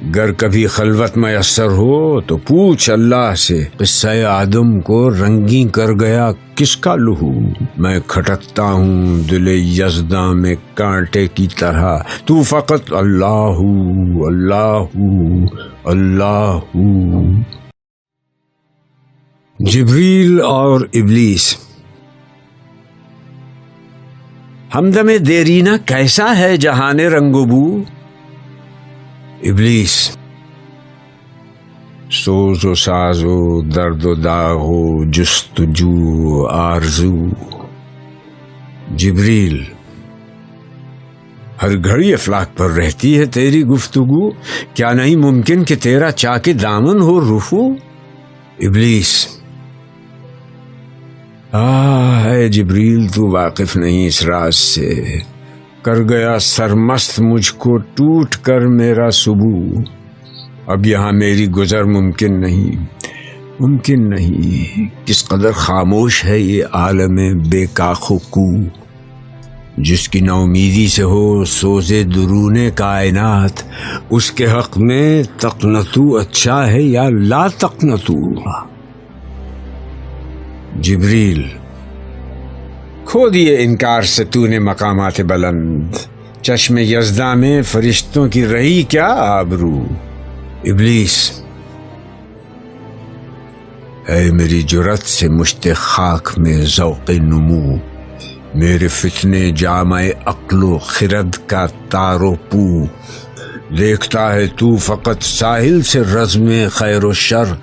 گر کبھی خلوت میسر ہو تو پوچھ اللہ سے، قصہ آدم کو رنگیں کر گیا کس کا لہو، میں کھٹکتا ہوں دل یزداں میں کانٹے کی طرح، تو فقط اللہ اللہ اللہ۔ جبریل اور ابلیس۔ ہمدم دیرینہ کیسا ہے جہان رنگ و بو، ابلیس سوز و ساز و درد و داغ و جستجو آرزو، جبریل ہر گھڑی افلاک پر رہتی ہے تیری گفتگو، کیا نہیں ممکن کہ تیرا چاک دامن ہو رفو، ابلیس ہے جبریل تو واقف نہیں اس راز سے، کر گیا سرمست مجھ کو ٹوٹ کر میرا سبو، اب یہاں میری گزر ممکن نہیں، کس قدر خاموش ہے یہ عالم بے کاخ و کو، جس کی نا امیدی سے ہو سوز درون کائنات، اس کے حق میں تقنتو اچھا ہے یا لا تقنتو، جبریل کھو دیے انکار سے تو نے مقامات بلند، چشم یزداں میں فرشتوں کی رہی کیا آبرو، ابلیس ہے میری جرت سے مشت خاک میں ذوق نمو، میرے فتنے جامع عقل و خرد کا تار و پو، دیکھتا ہے تو فقط ساحل سے رزم خیر و شر،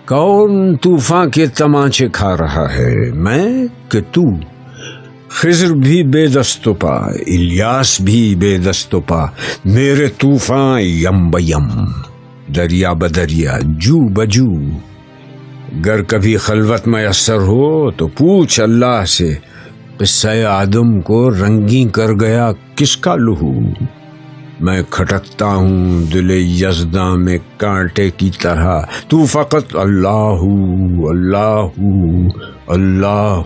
کون طوفان کے تمانچے کھا رہا ہے، میں کہ تو، خضر بھی بے دست و پا، الیاس بھی بے دست و پا، میرے طوفان یم بیم، دریا بدریا جو بجو، گر کبھی خلوت میسر ہو تو پوچھ اللہ سے، قصہ آدم کو رنگیں کر گیا کس کا لہو، میں کھٹکتا ہوں دل یزداں میں کانٹے کی طرح، تو فقط اللہ اللہ اللہ۔